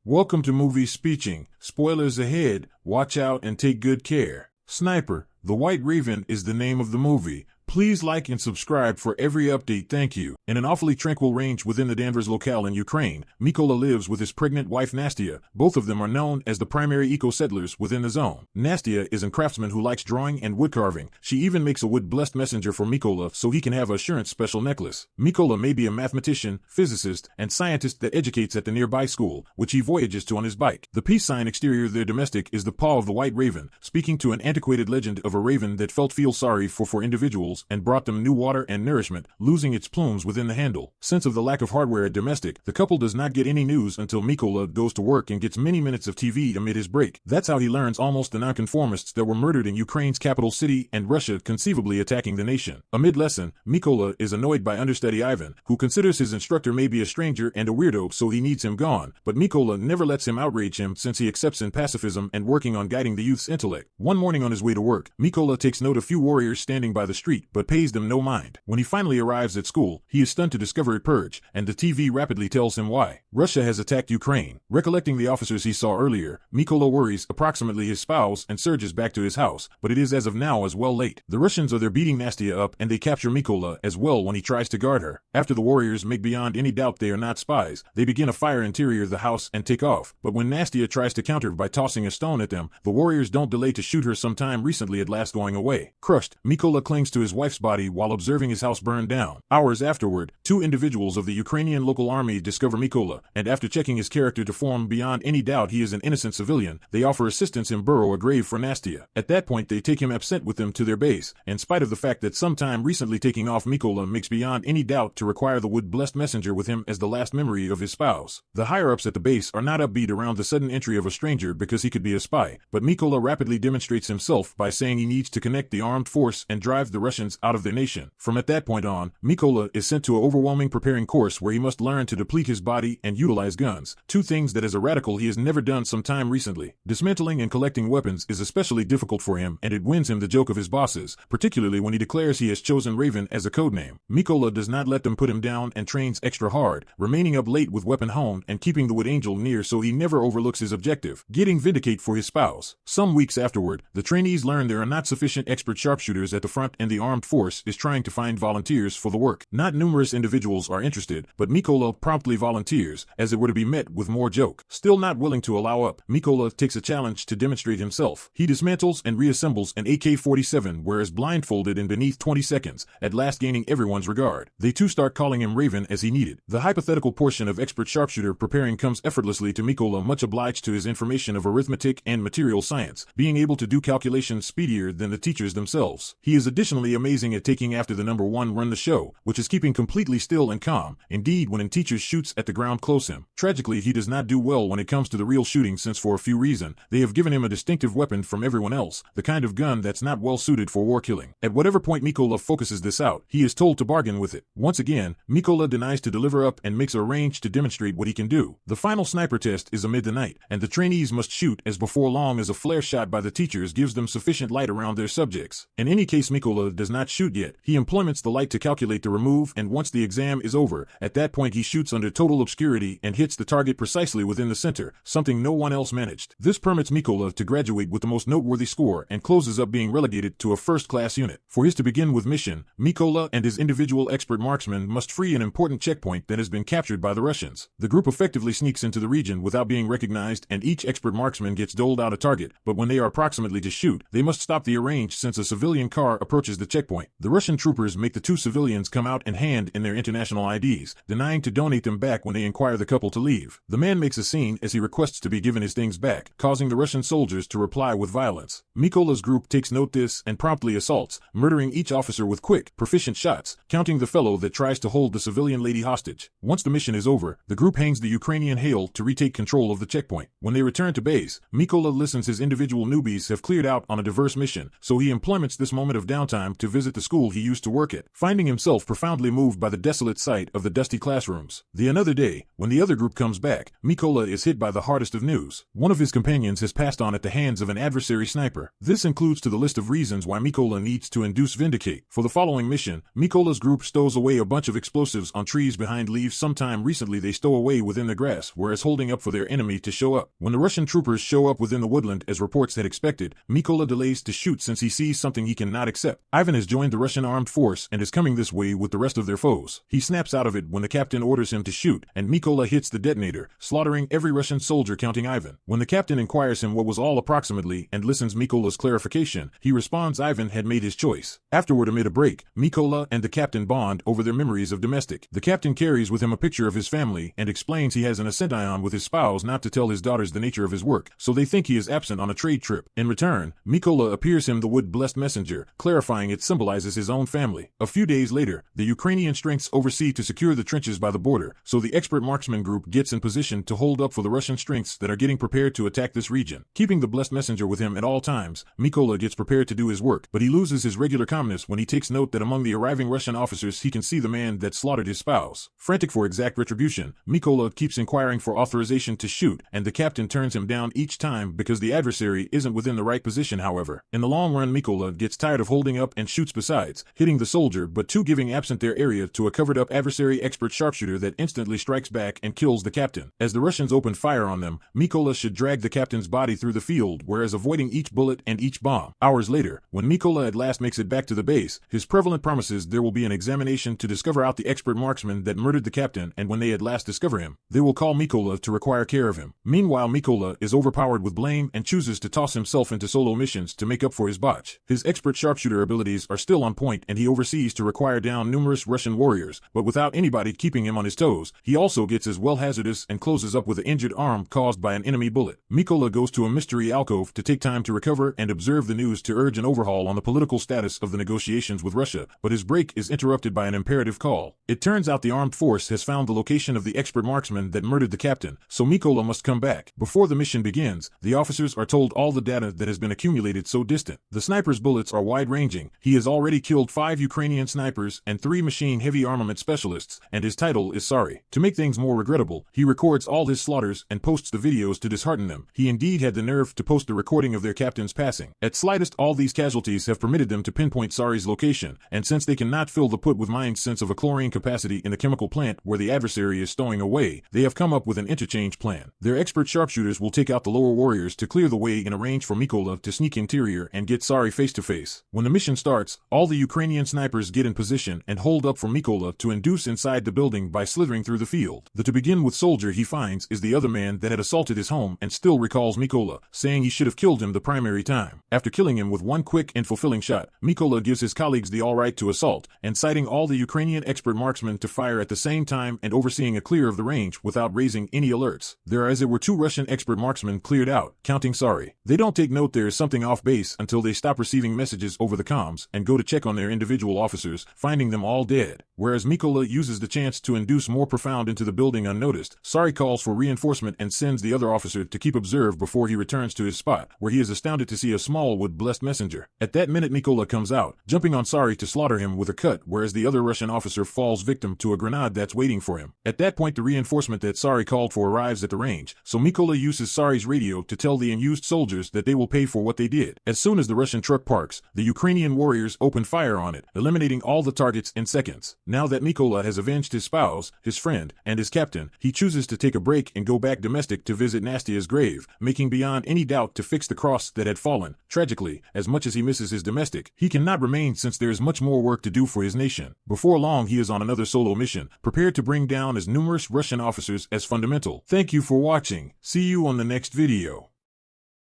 Welcome to Movie Speeching. Spoilers ahead, watch out and take good care. Sniper, The White Raven is the name of the movie. Please like and subscribe for every update, thank you. In an awfully tranquil range within the Danvers locale in Ukraine, Mykola lives with his pregnant wife Nastia. Both of them are known as the primary eco-settlers within the zone. Nastia is a craftsman who likes drawing and wood carving. She even makes a wood-blessed messenger for Mykola so he can have Assurance special necklace. Mykola may be a mathematician, physicist, and scientist that educates at the nearby school, which he voyages to on his bike. The peace sign exterior of their domestic is the paw of the White Raven, speaking to an antiquated legend of a raven that feel sorry for individuals and brought them new water and nourishment, losing its plumes within the handle. Since of the lack of hardware at domestic, the couple does not get any news until Mykola goes to work and gets many minutes of TV amid his break. That's how he learns almost the nonconformists that were murdered in Ukraine's capital city and Russia conceivably attacking the nation. Amid lesson, Mykola is annoyed by understudy Ivan, who considers his instructor may be a stranger and a weirdo so he needs him gone, but Mykola never lets him outrage him since he accepts in pacifism and working on guiding the youth's intellect. One morning on his way to work, Mykola takes note of few warriors standing by the street but pays them no mind. When he finally arrives at school, he is stunned to discover a purge, and the TV rapidly tells him why. Russia has attacked Ukraine. Recollecting the officers he saw earlier, Mykola worries approximately his spouse and surges back to his house, but it is as of now as well late. The Russians are there beating Nastia up and they capture Mykola as well when he tries to guard her. After the warriors make beyond any doubt they are not spies, they begin a fire interior the house and take off, but when Nastia tries to counter by tossing a stone at them, the warriors don't delay to shoot her sometime recently at last going away. Crushed, Mykola clings to his wife's body while observing his house burn down. Hours afterward, two individuals of the Ukrainian local army discover Mykola, and after checking his character to form beyond any doubt he is an innocent civilian, they offer assistance in burrow a grave for Nastia. At that point they take him absent with them to their base, in spite of the fact that sometime recently taking off Mykola makes beyond any doubt to require the wood-blessed messenger with him as the last memory of his spouse. The higher-ups at the base are not upbeat around the sudden entry of a stranger because he could be a spy, but Mykola rapidly demonstrates himself by saying he needs to connect the armed force and drive the Russians out of their nation. From at that point on, Mykola is sent to an overwhelming preparing course where he must learn to deplete his body and utilize guns, two things that as a radical he has never done some time recently. Dismantling and collecting weapons is especially difficult for him, and it wins him the joke of his bosses, particularly when he declares he has chosen Raven as a codename. Mykola does not let them put him down and trains extra hard, remaining up late with weapon honed and keeping the Wood Angel near so he never overlooks his objective, getting vindicate for his spouse. Some weeks afterward, the trainees learn there are not sufficient expert sharpshooters at the front and the armed force is trying to find volunteers for the work. Not numerous individuals are interested, but Mykola promptly volunteers, as it were to be met with more joke. Still not willing to allow up, Mykola takes a challenge to demonstrate himself. He dismantles and reassembles an AK-47 whereas blindfolded in beneath 20 seconds, at last gaining everyone's regard. They too start calling him Raven as he needed. The hypothetical portion of expert sharpshooter preparing comes effortlessly to Mykola, much obliged to his information of arithmetic and material science, being able to do calculations speedier than the teachers themselves. He is additionally amazing at taking after the number one run the show, which is keeping completely still and calm. Indeed, when a teacher shoots at the ground close him. Tragically, he does not do well when it comes to the real shooting since for a few reasons, they have given him a distinctive weapon from everyone else, the kind of gun that's not well suited for war killing. At whatever point Mykola focuses this out, he is told to bargain with it. Once again, Mykola denies to deliver up and makes a range to demonstrate what he can do. The final sniper test is amid the night, and the trainees must shoot as before long as a flare shot by the teachers gives them sufficient light around their subjects. In any case, Mykola does not shoot yet. He employments the light to calculate the remove, and once the exam is over, at that point he shoots under total obscurity and hits the target precisely within the center, something no one else managed. This permits Mykola to graduate with the most noteworthy score and closes up being relegated to a first-class unit. For his to begin with mission, Mykola and his individual expert marksman must free an important checkpoint that has been captured by the Russians. The group effectively sneaks into the region without being recognized and each expert marksman gets doled out a target, but when they are approximately to shoot, they must stop the arrange since a civilian car approaches the checkpoint. The Russian troopers make the two civilians come out and hand in their international IDs, denying to donate them back when they inquire the couple to leave. The man makes a scene as he requests to be given his things back, causing the Russian soldiers to reply with violence. Mykola's group takes note this and promptly assaults, murdering each officer with quick, proficient shots, counting the fellow that tries to hold the civilian lady hostage. Once the mission is over, the group hangs the Ukrainian hail to retake control of the checkpoint. When they return to base, Mykola listens his individual newbies have cleared out on a diverse mission, so he employments this moment of downtime to to visit the school he used to work at, finding himself profoundly moved by the desolate sight of the dusty classrooms. The another day, when the other group comes back, Mikola is hit by the hardest of news. One of his companions has passed on at the hands of an adversary sniper. This includes to the list of reasons why Mikola needs to induce Vindicate. For the following mission, Mikola's group stows away a bunch of explosives on trees behind leaves. Sometime recently they stow away within the grass, whereas holding up for their enemy to show up. When the Russian troopers show up within the woodland as reports had expected, Mikola delays to shoot since he sees something he cannot accept. Ivan has joined the Russian armed force and is coming this way with the rest of their foes. He snaps out of it when the captain orders him to shoot, and Mikola hits the detonator, slaughtering every Russian soldier counting Ivan. When the captain inquires him what was all approximately and listens Mikola's clarification, he responds Ivan had made his choice. Afterward, amid a break, Mikola and the captain bond over their memories of domestic. The captain carries with him a picture of his family and explains he has an ascension with his spouse not to tell his daughters the nature of his work, so they think he is absent on a trade trip. In return, Mikola appears him the wood-blessed messenger, clarifying it symbolizes his own family. A few days later, the Ukrainian strengths oversee to secure the trenches by the border, so the expert marksman group gets in position to hold up for the Russian strengths that are getting prepared to attack this region. Keeping the blessed messenger with him at all times, Mikola gets prepared to do his work, but he loses his regular calmness when he takes note that among the arriving Russian officers he can see the man that slaughtered his spouse. Frantic for exact retribution, Mikola keeps inquiring for authorization to shoot, and the captain turns him down each time because the adversary isn't within the right position. However, in the long run, Mikola gets tired of holding up and shoots besides, hitting the soldier but two giving absent their area to a covered up adversary expert sharpshooter that instantly strikes back and kills the captain. As the Russians open fire on them, Mikola should drag the captain's body through the field, whereas avoiding each bullet and each bomb. Hours later, when Mikola at last makes it back to the base, his prevalent promises there will be an examination to discover out the expert marksman that murdered the captain, and when they at last discover him, they will call Mikola to require care of him. Meanwhile, Mikola is overpowered with blame and chooses to toss himself into solo missions to make up for his botch. His expert sharpshooter abilities are still on point and he oversees to require down numerous Russian warriors, but without anybody keeping him on his toes. He also gets as well hazardous and closes up with an injured arm caused by an enemy bullet. Mikola goes to a mystery alcove to take time to recover and observe the news to urge an overhaul on the political status of the negotiations with Russia, but his break is interrupted by an imperative call. It turns out the armed force has found the location of the expert marksman that murdered the captain, so Mikola must come back. Before the mission begins, the officers are told all the data that has been accumulated so distant. The sniper's bullets are wide-ranging. He has already killed 5 Ukrainian snipers and 3 machine heavy armament specialists, and his title is Sorry. To make things more regrettable, he records all his slaughters and posts the videos to dishearten them. He indeed had the nerve to post the recording of their captain's passing. At slightest, all these casualties have permitted them to pinpoint Sorry's location, and since they cannot fill the put with mind sense of a chlorine capacity in the chemical plant where the adversary is stowing away, they have come up with an interchange plan. Their expert sharpshooters will take out the lower warriors to clear the way in a range for Mikola to sneak interior and get Sorry face to face. When the mission starts, all the Ukrainian snipers get in position and hold up for Mikola to induce inside the building by slithering through the field. The to begin with soldier he finds is the other man that had assaulted his home and still recalls Mikola, saying he should have killed him the primary time. After killing him with one quick and fulfilling shot, Mikola gives his colleagues the all right to assault, inciting all the Ukrainian expert marksmen to fire at the same time and overseeing a clear of the range without raising any alerts. There are as it were 2 Russian expert marksmen cleared out, counting Sorry. They don't take note there is something off base until they stop receiving messages over the comms and go to check on their individual officers, finding them all dead. Whereas Mikola uses the chance to induce more profound into the building unnoticed, Sorry calls for reinforcement and sends the other officer to keep observed before he returns to his spot, where he is astounded to see a small wood-blessed messenger. At that minute Mikola comes out, jumping on Sorry to slaughter him with a cut, whereas the other Russian officer falls victim to a grenade that's waiting for him. At that point the reinforcement that Sorry called for arrives at the range, so Mikola uses Sorry's radio to tell the unused soldiers that they will pay for what they did. As soon as the Russian truck parks, the Ukrainian warriors open fire on it, eliminating all the targets in seconds. Now that Mikola has avenged his spouse, his friend, and his captain, he chooses to take a break and go back domestic to visit Nastia's grave, making beyond any doubt to fix the cross that had fallen. Tragically, as much as he misses his domestic, he cannot remain since there is much more work to do for his nation. Before long he is on another solo mission, prepared to bring down as numerous Russian officers as fundamental. Thank you for watching. See you on the next video.